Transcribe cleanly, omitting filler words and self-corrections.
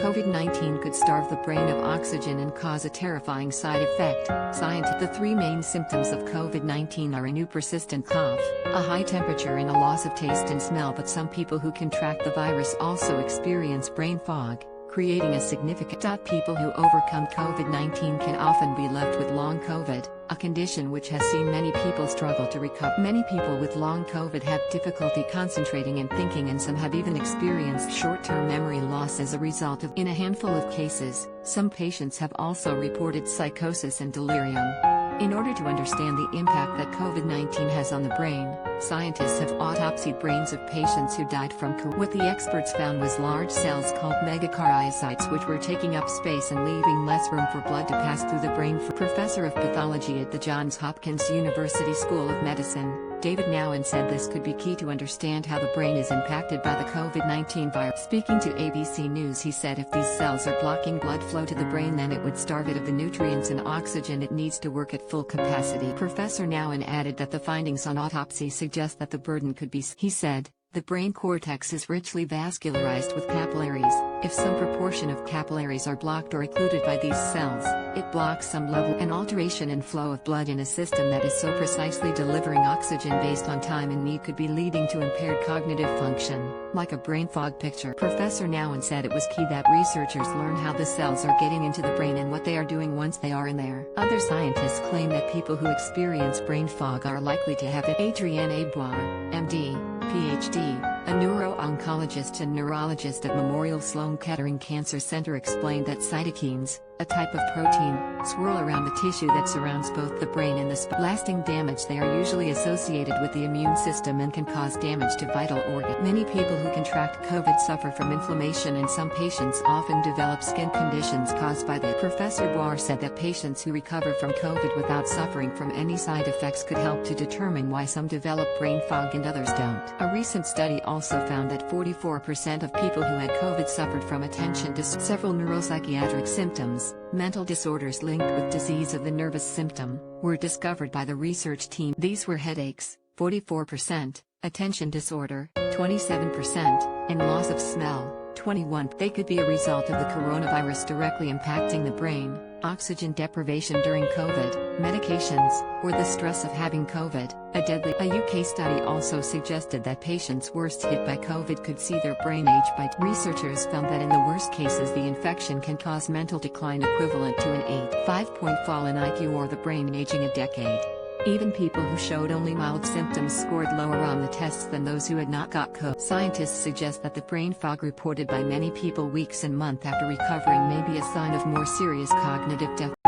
COVID-19 could starve the brain of oxygen and cause a terrifying side effect. The three main symptoms of COVID-19 are a new persistent cough, a high temperature and a loss of taste and smell, but some people who contract the virus also experience brain fog, creating a significant. People who overcome COVID-19 can often be left with long COVID, a condition which has seen many people struggle to recover. Many people with long COVID have difficulty concentrating and thinking, and some have even experienced short-term memory loss as a result of. In a handful of cases, some patients have also reported psychosis and delirium. In order to understand the impact that COVID-19 has on the brain, scientists have autopsied brains of patients who died from COVID. What the experts found was large cells called megakaryocytes, which were taking up space and leaving less room for blood to pass through the brain. Professor of pathology at the Johns Hopkins University School of Medicine, David Nauen, said this could be key to understand how the brain is impacted by the COVID-19 virus. Speaking to ABC News, he said if these cells are blocking blood flow to the brain, then it would starve it of the nutrients and oxygen it needs to work at full capacity. Professor Nauen added that the findings on autopsy suggest that the burden could be. He said, the brain cortex is richly vascularized with capillaries. If some proportion of capillaries are blocked or occluded by these cells, it blocks some level and alteration in flow of blood in a system that is so precisely delivering oxygen based on time and need could be leading to impaired cognitive function, like a brain fog picture. Professor Nauen said it was key that researchers learn how the cells are getting into the brain and what they are doing once they are in there. Other scientists claim that people who experience brain fog are likely to have it. Adrienne A, MD, PhD, a neuro-oncologist and neurologist at Memorial Sloan Kettering Cancer Center, explained that cytokines, a type of protein, swirl around the tissue that surrounds both the brain and the spine. Lasting damage. They are usually associated with the immune system and can cause damage to vital organs. Many people who contract COVID suffer from inflammation, and some patients often develop skin conditions caused by the. Professor Boire said that patients who recover from COVID without suffering from any side effects could help to determine why some develop brain fog and others don't. A recent study also found that 44% of people who had COVID suffered from attention to several neuropsychiatric symptoms. Mental disorders linked with disease of the nervous system were discovered by the research team. These were headaches, 44%, attention disorder, 27%, and loss of smell, 21%. They could be a result of the coronavirus directly impacting the brain, oxygen deprivation during COVID, medications, or the stress of having COVID, a deadly. A UK study also suggested that patients worst hit by COVID could see their brain age by. Researchers found that in the worst cases the infection can cause mental decline equivalent to an 5-point fall in IQ or the brain aging a decade. Even people who showed only mild symptoms scored lower on the tests than those who had not got COVID. Scientists suggest that the brain fog reported by many people weeks and months after recovering may be a sign of more serious cognitive deficits.